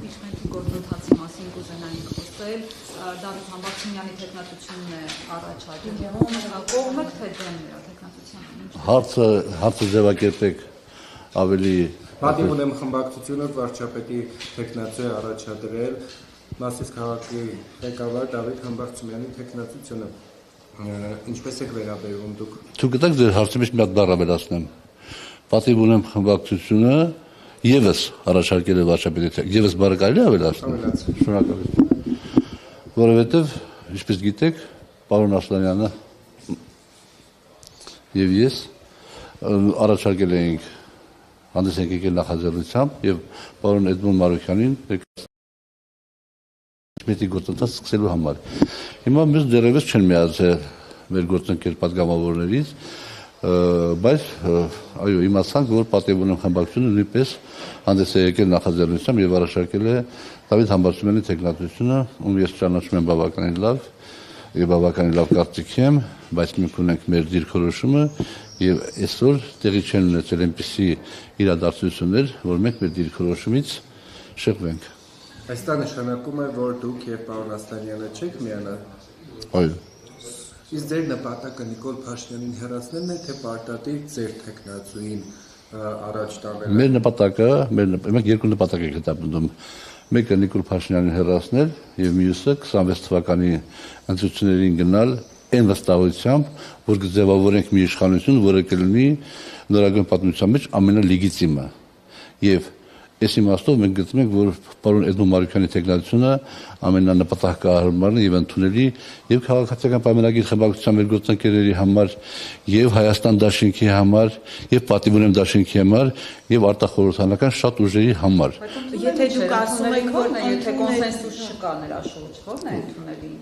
Իմպիչմենտի գործընթացի մասին կուզենայինք խոսել, Դավիթ Համբարձումյանի թեկնածությունն է առաջադրում, կողմ եք թե դեմ նրա թեկնածությանը։ Հարցը ձևակերպեք ավելի Պատիվ ունեմ խմբակցությունը վարչապետի թեկնածու է առաջադրել Մասիս քաղաքի ղեկավար Դավիթ Համբարձումյանի թեկնածությունը ինչպես եք վերաբերվում դուք։ Դուք գիտեք ձեր հարցի մեջ մի հատ բառ ավելացնեմ։ Պատիվ ունեմ խմբակցությունը եւս առաջարկել է վարչապետի եւս բառը կարելի է ավելացնել։ Շնորհակալություն։ Որովհետեւ ինչպես գիտեք, պարոն Ասլանյանը եւ ես առաջարկել էինք հանդես եկել նախաձեռնությամբ եւ պարոն Էդմոն Մարուքյանին մետի գործընթաց սկսելու համար։ Հիմա մենք դեռևս չեն միացել մեր գործընկեր պատգամավորներից, բայց այո, իմացանք, որ Պատիվ ունեմ խմբակցությունը նույնպես հանդես է եկել նախաձեռնությամբ եւ առաջարկել է Դավիթ Համբարձումյանի թեկնածությունը, ում ես ճանաչում եմ բավականին լավ եւ բավականին լավ կարծիք եմ, բայց մենք ունենք մեր դիրքորոշումը եւ այսօր տեղի չեն ունեցել այնպիսի իրադարձություններ, որ մենք մեր դիրքորոշումից շեղվենք։ Այս դա նշանակում է, որ դուք եւ պարոն Ասլանյանը չեք միանա։ Այո։ Իսկ ձեր նպատակը Նիկոլ Փաշինյանին հեռացնելն է, թե պարտադիր ձեր թեկնածուին առաջ տանելը։ Մեր նպատակը, մենք երկու նպատակ ենք հետապնդում։ Մեկը Նիկոլ Փաշինյանին հեռացնել եւ մյուսը 26 թվականի ընտրություններին գնալ այն վստահությամբ, որ կձևավորենք մի իշխանություն, որը կլինի նորագույն պատմության մեջ ամենալեգիտիմը։ Եվ այս իմաստով մենք գտնում ենք, որ պարոն Էդմոն Մարուքյանի թեկնածությունը ամենանպատակահարմարն եւ ընդունելի եւ քաղաքացիական պայմանագիր խմբակցության մեր գործընկերների համար եւ Հայաստան դաշինքի համար եւ Պատիվ ունեմ դաշինքի համար եւ արտախորհրդանական շատ ուժերի համար։ Եթե դուք ասում եք, որ եթե կոնսենսուս չկա նրա շուրջ, ո՞րն է ընդունելի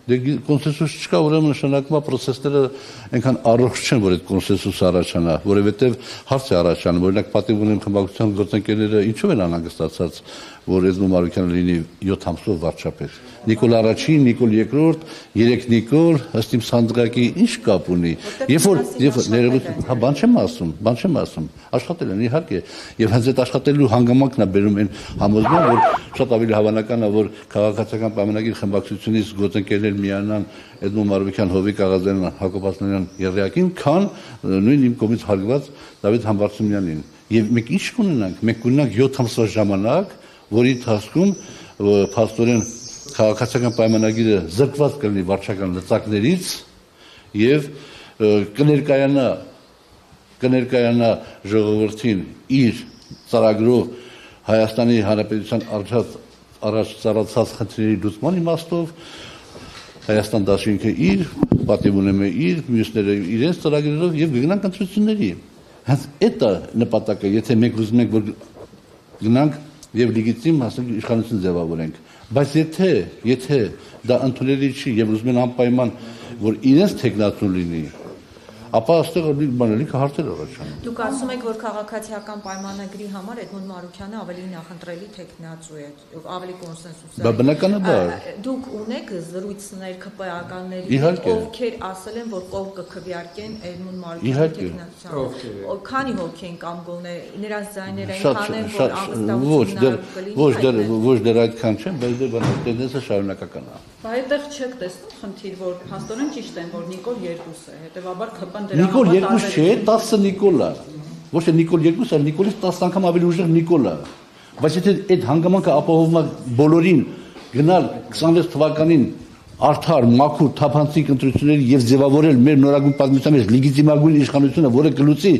Դե կոնսենսուս չկա, ուրեմն նշանակում է process-ները այնքան առողջ չեն, որ այդ կոնսենսուսը առաջանա, որովհետև հարց է առաջանում, օրինակ Պատիվ ունեմ խմբակցության գործընկերները ինչու են անհանգստացած, որ Էդմոն Մարուքյանը լինի 7 ամսով վարչապետ։ Նիկոլ առաջին, Նիկոլ երկրորդ, 3 Նիկոլ, ըստ իմ սանդղակի ինչ կապ ունի։ Երբ ներողություն, հա բան չեմ ասում, աշխատել են իհարկե, եւ հենց այդ աշխատելու հանգամանքն է բերում այն համոզման, որ շատ ավելի հավանական է, որ քաղաքացիական պայմանագիր խմբակցությունից գործընկերներ միանան Էդմոն Մարուքյան, Հովիկ Աղազարյան, Հակոբ Ասլանյան երրեակին, քան նույն իմ կողմից հարգված Դավիթ Համբարձումյանին։ Եվ մենք ինչ կունենանք, մենք կունենանք 7 ամսվա ժամանակ, որի ընթացքում փաստորեն քաղաքացիական պայմանագիրը զրկված կլինի վարչական լծակներից եւ կներկայանա ժողովրդին իր ծրագրով Հայաստանի Հանրապետության առաջ ծառացած խնդիրների լուծման իմաստով Հայաստան դաշինքը իր, Պատիվ ունեմը իր, մյուսները իրենց ծրագրերով եւ գնանք ընտրությունների։ Հենց այդ է նպատակը, եթե մենք ուզում ենք որ գնանք եւ լեգիտիմ հասնենք իշխանություն ձևավորենք, բայց եթե դա ընդունելի չի եւ ուզում են անպայման որ իրենց թեկնածու լինի, ապա այստեղ լիքը հարցեր առաջանում։ Դուք ասում եք, որ քաղաքացիական պայմանագրի համար Էդմոն Մարուքյանը ավելի նախընտրելի թեկնածու է, ավելի կոնսենսուսային։ Դա բնականաբար։ Դուք ունեք զրույցներ ԿՊԱ-ականների, ովքեր ասել են, որ կողմ կքվեարկեն Էդմոն Մարուքյանի թեկնածությանը։ Քանի հոգի են կամ գոնե նրանց ձայները այնքան են, որ անվստահություն կլինի։ Ոչ դեռ այդքան չեն, բայց դե տենդենսը շարունակական է։ Բայց այդտեղ չեք տեսնում խնդիր, որ փաստորեն ճիշտ են, որ Նիկոլ 2 է, հետեւաբար ԿՊ-ն Նիկոլ 2 չէ, 10 Նիկոլ է։ Ոչ թե Նիկոլ 2, այլ Նիկոլից 10 անգամ ավելի ուժեղ Նիկոլ է։ Բայց եթե այդ հանգամանքը ապահովում է բոլորին գնալ 26 թվականին արդար, մաքուր, թափանցիկ ընտրությունների եւ ձևավորել մեր նորագույն պատմության մեջ լեգիտիմագույն իշխանությունը, որը կլուծի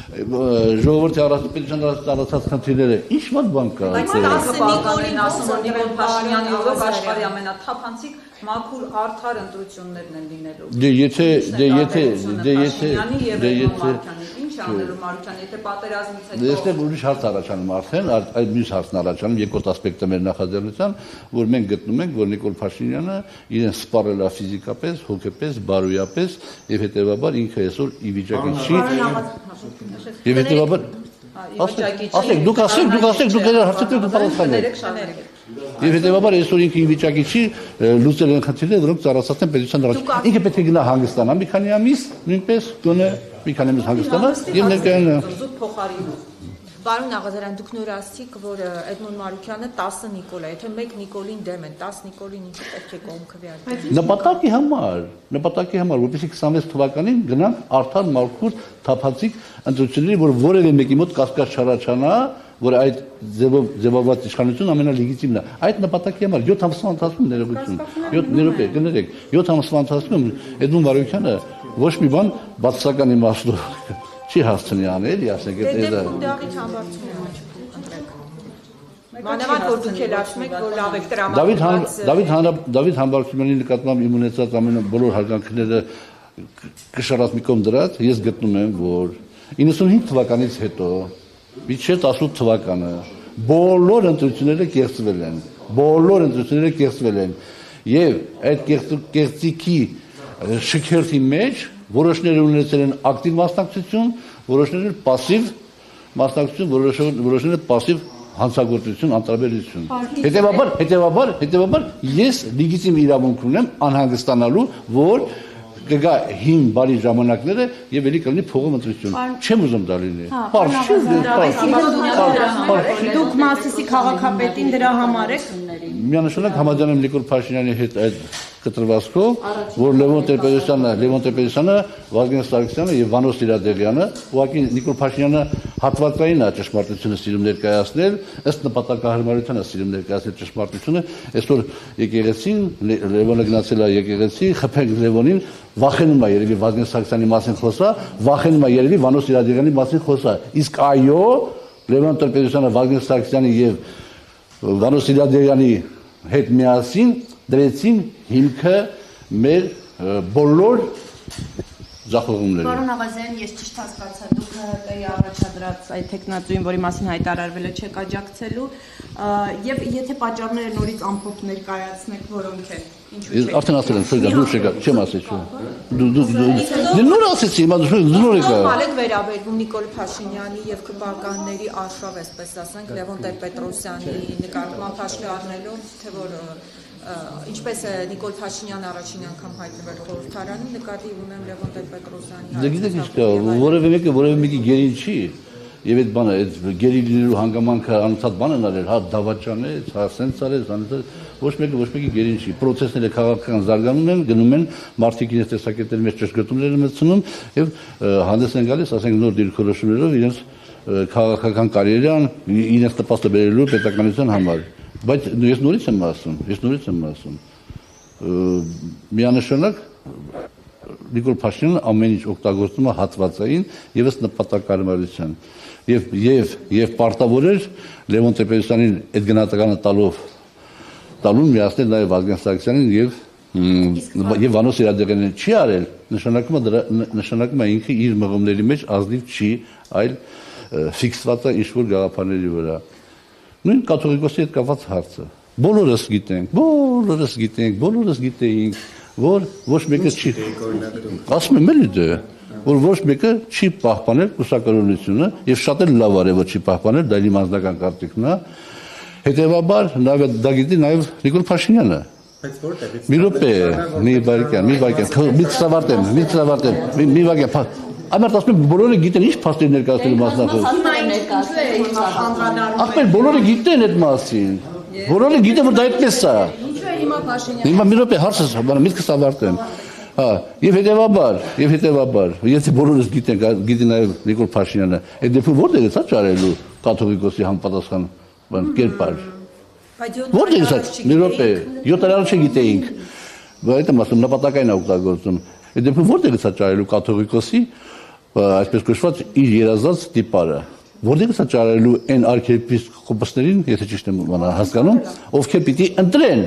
ժողովրդի առասպետության տարածած խնդիրները, ինչ մոտ բան կա։ Բայց 10 բանականին ասում որ Նիկոլ Փաշինյանի օրոք աշխարհի ամենաթափանցիկ մաքուր արդար ընտրություններն են լինելու։ Ինչ անելու Մարուքյանը, եթե պատերազմից հետո։ Այստեղ ուրիշ հարց առաջանում արդեն, այդ մյուս հարցն առաջանում, երկրորդ ասպեկտը մեր նախաձեռնության, որ մենք գտնում ենք, որ Նիկոլ Փաշինյանը իրեն սպառել է ֆիզիկապես, հոգեպես, բարոյապես եւ հետեւաբար ինքը այսօր ի վիճակի չի։ Եվ հետեւաբար ասեք, դուք դեր հարցեր դուք պատասխանեք։ Եվ հետեւաբար այսօր ինքը ի վիճակի չի լուծել են խնդիրները, որոնք ծառացած են պետության առաջ։ Ինքը պետք է գնա հանգստանա մի քանի ամիս, նույնպես գոնե մի քանի ամիս հանգստանա եւ ներկայանա։ Պարոն Աղազարյան, դուք նոր ասացիք, որ Էդմոն Մարուկյանը 10 Նիկոլ է, եթե 1 Նիկոլին դեմ են, 10 Նիկոլին ինչու պետք է կողմ քվեարկել։ Նպատակի համար, որպեսզի 26 թվականին գնանք արդար մարգուր թափանցիկ ընտրությունների, որ որևէ մեկի մոտ կասկած չառաջանա, որ այդ ձևավորված իշխանությունը ամենալեգիտիմն է։ Այդ նպատակի համար 7 ամսվա ընթացքում ներողություն, 7 ամսվա ընթացքում Էդմոն Մարուկյանը ոչ մի բան բացասական իմաստով չի հասցնի անել, ասենք այդ դեպքում համբարձում ընտրեք։ Մանավանդ որ դուք էլ ասում եք, որ լավ եք տրամադրված Դավիթ Համբարձումյանի նկատմամբ իմ ունեցած բոլոր հարգանքները կշռած մի կողմ դրած, ես գտնում եմ, որ 95 թվականից հետո, մինչև 18 թվականը բոլոր ընտրությունները կեղծվել են, եւ այդ կեղծիքի շքերթի մեջ որոշները ունեցել են ակտիվ մասնակցություն, որոշները պասիվ մասնակցություն, որոշները պասիվ հանցագործություն, անտարբերություն։ Հետևաբար ես լեգիտիմ իրավունք ունեմ անհանգստանալու, որ կգա հին բարի ժամանակները եւ ելի կլինի փողով ընտրություն։ Չեմ ուզում դա լինի։ Դուք Մասիսի քաղաքապետին դրա համար եք։ Միանշանակ համաձայն եմ Նիկոլ Փաշինյանի հետ այդ կտրվածքով, որ Լևոն Տեր-Պետրոսյանը, Վազգեն Սարգսյանը եւ Վանո Սիրադեղյանը, ուղղակի Նիկոլ Փաշինյանը հատվածային է ճշմարտությունը սիրում ներկայացնել, ըստ նպատակահարմարության է սիրում ներկայացնել ճշմարտությունը, այսօր եկեղեցին Լևոնը գնացել է եկեղեցի, խփել Լևոնին, վախենում է երևի Վազգեն Սարգսյանի մասին խոսա, վախենում է երևի Վանո Սիրադեղյանի մասին խոսա։ Իսկ այո, Լևոն Տեր-Պետրոսյանը, Վազգեն Սարգսյանի եւ Վանո Սիրադեղյանի հետ միասին դրեցին հիմքը մեր բոլոր ձախողումների։ Պարոն Աղազյան, ես ճիշտ հասկացա, դուք ՀՀԿ-ի առաջադրած այդ տեխնատուին, որի մասին հայտարարվել է, չեք աջակցելու, եւ եթե պատճառները նորից ամփոփ ներկայացնեք, որոնք են, ինչու՞ չեք։ Արդեն ասել եմ, դու չեմ ասել։ Դու նոր ասեցի, հիմա դու նոր եկա։ Նորմալ եք վերաբերվում Նիկոլ Փաշինյանի եւ ԿՊԱ-կանների արշավ, այսպես ասենք, Լևոն Տեր-Պետրոսյանի նկատմամբ հաշվի առնելով, թե որ ինչպես է Նիկոլ Փաշինյանը առաջին անգամ հայտնվել խորհրդարանում, նկատի ունեմ Լևոն Տեր-Պետրոսյանի։ Դե գիտեք ինչ կա, որևէ մեկի գերին չի, եւ այդ բանը, այդ գերի լինելու հանգամանքը անընդհատ բան են արել, հա դավաճանեց, հա սենց արեց, ոչ մեկի գերին չի։ Պրոցեսները քաղաքական զարգանում են, գնում են, մարդիկ իրենց տեսակետների մեջ ճշգրտումներ են մտցնում եւ հանդես են գալիս, ասենք նոր դիրքորոշումներով իրենց քաղաքական կարիերան, իրենց նպաստը բերելու պետականության համար։ Բայց ես նորից եմ ասում, միանշանակ Նիկոլ Փաշինյանը ամեն ինչ օգտագործում է հատվածային եւ ըստ նպատակարարության եւ պարտավոր էր Լևոն Տեր-Պետրոսյանին այդ գնահատականը տալուն միացնել նաեւ Վազգեն Սարգսյանին եւ Վանո Սիրադեղյանին չի արել, նշանակում է ինքը իր մղումների մեջ ազնիվ չի, այլ ֆիքսված է ինչ-որ գաղափարների վրա։ Նույն կաթողիկոսի հետ կապված հարցը։ Բոլորս գիտեինք, որ ոչ մեկը չի ասում եմ էլի դե, որ ոչ մեկը չի պահպանել կուսակալությունը եւ շատ էլ լավ արել որ չի պահպանել, դա իմ անձնական կարծիքն է։ Հետեւաբար դա գիտի նաեւ Նիկոլ Փաշինյանը։ Բայց որտեղից։ Մի րոպե, մի վայրկյան, մի վայրկյան։ Ամենից ասում եմ բոլորը գիտեն ինչ փաստեր ներկայացնելու մասնախոս։ Ախպեր բոլորը գիտեն այդ մասին։ Բոլորը գիտեն որ դա այդպես է։ Ինչու է հիմա Փաշինյանը։ Հիմա մի րոպե հարցս, միտքս ավարտեմ։ Հա, եւ հետեւաբար, եթե բոլորս գիտեն նաեւ Նիկոլ Փաշինյանը, այդ դեպքում որտեղ է սա ճարելու կաթողիկոսի համապատասխան կերպար։ Որտեղ է, մի րոպե, 7 տարի առաջ գիտեինք։ Բայց այդ մասում նպատակային օգտագործում։ Այդ դեպքում որտեղ է սա ճարելու կաթողիկոսի այսպես կոչված իր երազած տիպարը, որտեղ է ճարելու այն արքիեպիսկոպոսներին, եթե ճիշտ եմ հասկանում, ովքեր պիտի ընտրեն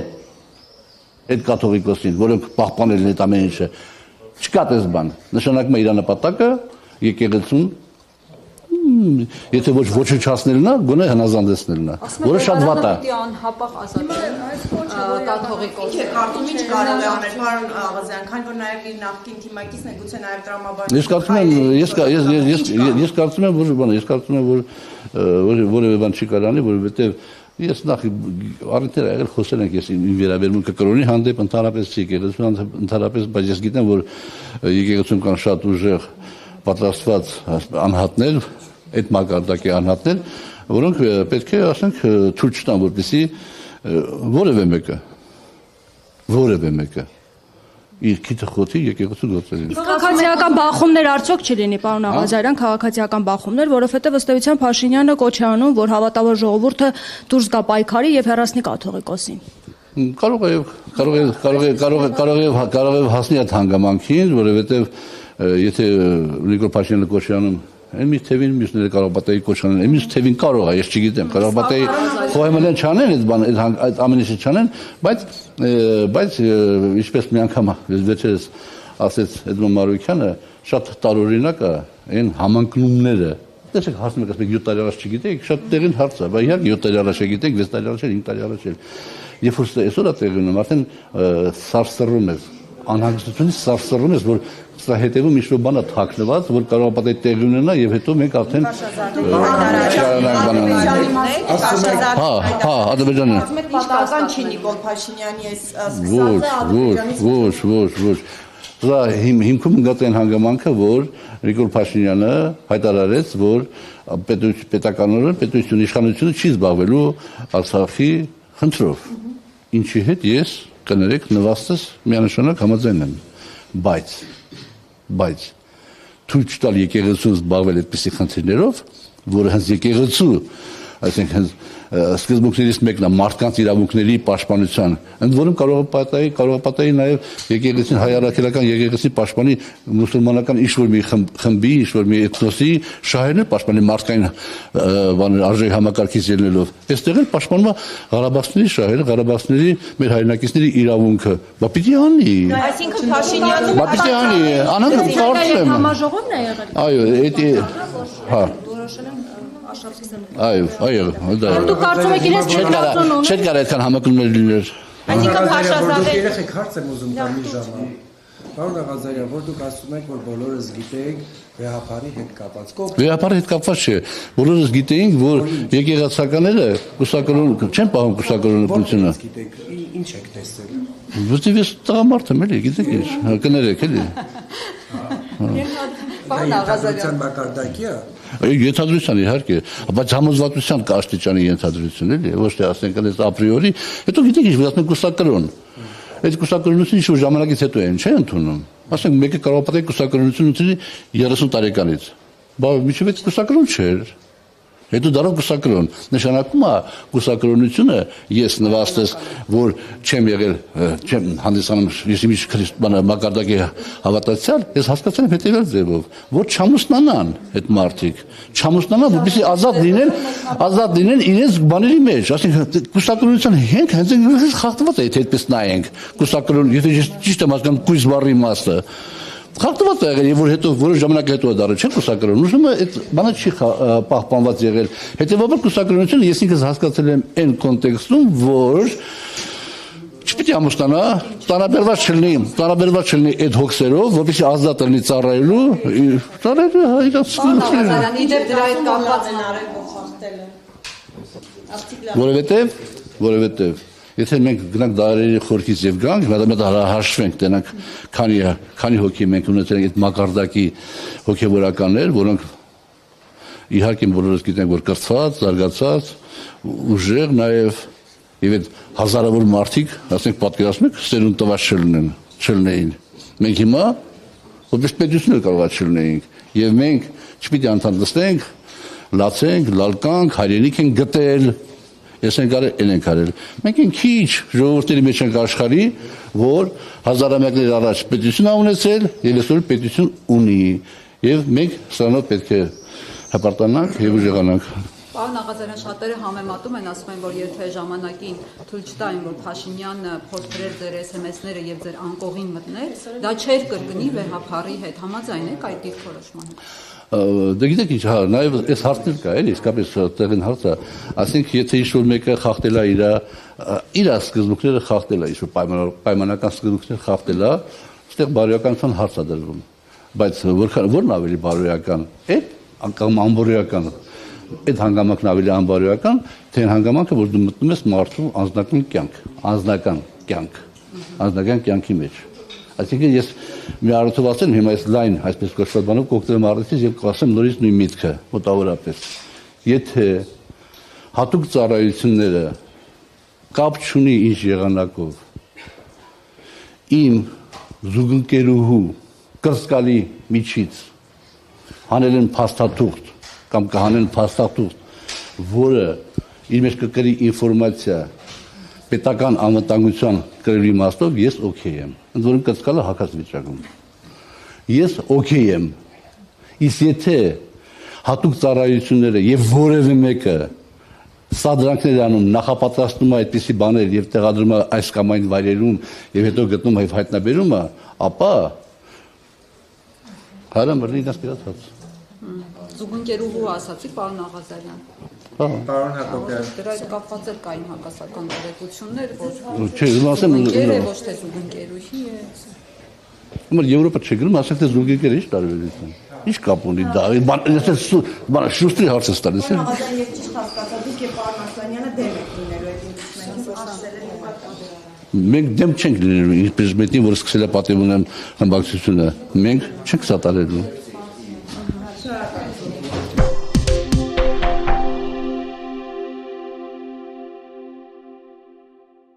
այդ կաթողիկոսին, որոնք պահպանել են այդ ամեն ինչը, չկա տես բան, նշանակում է իր նպատակը եկեղեցուն, եթե ոչ ոչնչացնելն է, գոնե հնազանդեցնելն է, որը շատ վատ է։ Անհապաղ ազատել կաթողիկոսը։ Ինչ է կարծում, ինչ կարող է անել պարոն Աղազյան, քանի որ նաև իր նախկին թիմակիցն է, գուցե նաև Ես կարծում եմ, որ որևէ բան չի կարանի, որովհետև ես նախ առիթներ եղել խոսել ենք ես իմ վերաբերմունքը կրոնի հանդեպ ընդհանրապես եկեղեցու ընդհանրապես, բայց ես գիտեմ, որ եկեղեցում կան շատ ուժեղ պատրաստված անհատներ, այդ մակարդակի անհատներ, որոնք պետք է ասենք ցույց տան, որպեսզի որևէ մեկը իր քիթը խոթի եկեղեցու գործերին։ Քաղաքացիական բախումներ արդյոք չլինի, պարոն Աղազարյան, քաղաքացիական բախումներ, որովհետև ըստ էության Փաշինյանը կոչ է անում, որ հավատավոր ժողովուրդը դուրս գա պայքարի եւ հեռացնի կաթողիկոսին։ Կարող է հասնի այդ հանգամանքին, որովհետև եթե Նիկոլ Փաշինյանը կոչ է անում Εμείς թևին մյուսները կարող պատեի կոչանեն, εμείς թևին կարող է, ես չգիտեմ, կարող պատեի խոհեմալյան չանեն այդ ամեն ինչը չանեն, բայց ինչպես մի անգամ վերջերս ասեց Էդմոն Մարուկյանը, շատ տարօրինակ է այն համընկնումները։ Տեսեք, հարցում եք, ասեք 7 տարի առաջ չգիտեք, շատ տեղին հարց է, բայց իհարկե 7 տարի առաջ չգիտեք, 6 տարի առաջ, 5 տարի առաջ։ Երբ որ այսօր է տեղի ունենում, արդեն սարսռում ես, անհանգստությունից սարսռում ես, որ սա հետևում ինչ-որ բան է թաքնված, որ կարող է պատահի տեղի ունենա եւ հետո մենք արդեն Ադրբեջանը Պարտական չի Նիկոլ Փաշինյանի այս ոչ Դա հիմքում գտած են հանգամանքը, որ Նիկոլ Փաշինյանը հայտարարեց, որ պետականորեն պետություն իշխանությունը չի զբաղվելու Արցախի խնդրով։ Ինչի հետ ես կներեք նվաստս միանշանակ համաձայն եմ, բայց թույլ չտալ եկեղեցուն զբաղվել այդպիսի խնդիրներով, որը հենց եկեղեցու, այսինքն սկզբունքներից մեկն է մարդկանց իրավունքների պաշտպանության, ընդ որում կարող է պատահի նաև եկեղեցին հայ առաքելական եկեղեցի պաշտպանի մուսուլմանական ինչ-որ մի խմբի, ինչ-որ մի էթնոսի շահերն պաշտպանի մարդկային արժեքի համակարգից ելնելով։ Այստեղ էլ պաշտպանում է Ղարաբաղցիների շահերը, Ղարաբաղցիների մեր հայրենակիցների իրավունքը։ Բա պիտի անի։ Այսինքն Փաշինյանը Բա պիտի անի, անանք կարծեմ։ Համաժողովն է եղել։ Այո, հա։ Այո, դա։ Դուք կարծում եք իրենց Չէ՞ կարող այդքան համակրումներ լինել։ Այսինքն Փաշազադե Երեխեք հարց եմ ուզում տալ մի ժամանակ։ Պարոն Աղազարյան, որ դուք ասում եք, որ բոլորս գիտենք վեհապարի հետ կապված։ Վեհապարի հետ կապված չէ։ Բոլորս գիտեինք, որ եկեղեցականները կուսակրոն չեն պահում կուսակրոնությունը։ Գիտեք, ինչ եք տեսել։ Որտեւ ես տղամարդ եմ, էլի, գիտեք ինչ, կներեք, էլի։ Պարոն Աղազարյան, մակարդակի է։ Ենթադրության իհարկե, բայց համոզվածության կաստիճանի ենթադրություն էլի, ոչ թե ասենք այս ապրիորի, հետո գիտեք ինչ, ասենք կուսակրոն։ Այդ կուսակրոնությունը ինչ-որ ժամանակից հետո են, չէ՞ ընդունում։ Ասենք մեկը կարող է պատահի կուսակրոնություն ունեցի 30 տարեկանից։ Բայց միջև այդ կուսակրոն չէր։ Հետո դառավ կուսակրոն։ Նշանակում է կուսակրոնությունը ես նվաստես, որ չեմ եղել, չեմ հանդիսանում եսիմիջ քրիստոնյա մակարդակի հավատացյալ, ես հասկացել եմ հետևյալ ձևով, որ չամուսնանան այդ մարդիկ, չամուսնանան, որպեսզի ազատ լինեն իրենց բաների մեջ, ասենք կուսակրոնության հենց խախտված է, եթե այդպես նայենք, կուսակրոն, եթե ճիշտ եմ հասկանում, կույս բառի մասը խախտված է եղել, եւ որ հետո որոշ ժամանակ հետո է դառել, չէ՞ կուսակրոն։ Ուզում եմ այդ բանը չի պահպանված եղել։ Հետեւաբար կուսակրոնությունը ես ինքս հասկացել եմ այն կոնտեքստում, որ չպիտի ամուսնանա, տարաբերված չլինի այդ հոգսերով, որպեսզի ազատ լինի ծառայելու, որովհետև եթե մենք գնանք դարերի խորքից եւ գանք, մետա հաշվենք, տենանք քանի հոգի մենք ունեցել ենք այդ մակարդակի հոգեվորականներ, որոնք իհարկե բոլորս գիտենք, որ կրթված, զարգացած, ուժեղ նաեւ եւ այդ հազարավոր մարդիկ, ասենք պատկերացնում եք, սերունդ տված չլինեին։ Մենք հիմա որպես պետություն կարող է չլինեինք եւ մենք չպիտի անդանդստենք, լացենք, լալկանք, հայրենիք են գտել Ես ենք արել, ենք արել։ Մենք են քիչ ժողովուրդների մեջ ենք աշխարհի, որ հազարամյակներ առաջ պետություն ունեցել եւ այսօր պետություն ունի։ Եվ մենք սրանով պետք է հպարտանանք եւ ուժեղանանք։ Պարոն Աղազարյան, շատերը համեմատում են, ասում են, որ եթե ժամանակին թույլ չտային, որ Փաշինյանը փորձեր ձեր SMS-ները եւ ձեր անկողին մտներ, դա չէր կրկնի վեհապարի հետ։ Համաձայն եք այդ դիրքորոշմանը։ Դե գիտեք ինչ, հա, նաև այս հարցներ կա, էլի, իսկապես տեղին հարց է, ասենք եթե ինչ-որ մեկը խախտել է իր սկզբունքները խախտել է, ինչ-որ պայմանական սկզբունքները խախտել է, այստեղ բարոյականության հարց է դրվում, բայց որն ավելի բարոյական, այդ կամ անբարոյական, այդ հանգամանքն ավելի անբարոյական, թե այն հանգամանքը, որ դու մտնում ես մարդու անձնական կյանքի մեջ, Այսինքն ես մի առիթով ասեմ, հիմա այս լայն, այսպես կոչված բանով կօգտվեմ առիթից եւ կասեմ նորից նույն միտքը, մոտավորապես։ Եթե հատուկ ծառայությունները կապ չունի ինչ եղանակով իմ զուգընկերուհու կրսկալի միջից հանել են փաստաթուղթ կամ կհանեն փաստաթուղթ, որը իր մեջ կկրի ինֆորմացիա պետական անվտանգության կրելու իմաստով, ես օքեյ եմ։ Ընդ որում կրսկալը հակած վիճակում։ Ես օքեյ եմ։ Իսկ եթե հատուկ ծառայությունները եւ որևէ մեկը սադրանքներ անում, նախապատրաստում է այդպիսի բաներ եւ տեղադրում է այս կամ այն վայրերում եւ հետո գտնում է հայտնաբերում է, ապա հարամրի դասկացած։ Զուգընկերուհու ասացի, պարոն Աղազարյան։ Պարոն Հակոբյան։ Դրա հետ կապված էլ կային հակասական տեղեկություններ, որ Չէ, ուզում ասեմ, ոչ թե զուգընկերուհի է։ Ուրեմն Եվրոպա չէ գրում, ասեք թե զուգընկեր ինչ տարբերություն։ Ինչ կապ ունի դա։ Բան շուստի հարց է ստալիս։ Աղազարյան, ես ճիշտ հասկացա, դուք եւ պարոն Ասլանյանը դեմ եք լինելու այդ ինքնին ասել են պատկերացրել։ Մենք դեմ չենք լինելու, ինչպես մեկին, որ սկսել է պատիվ ունեմ խմբակցությունը։ Մենք չենք սատարելու։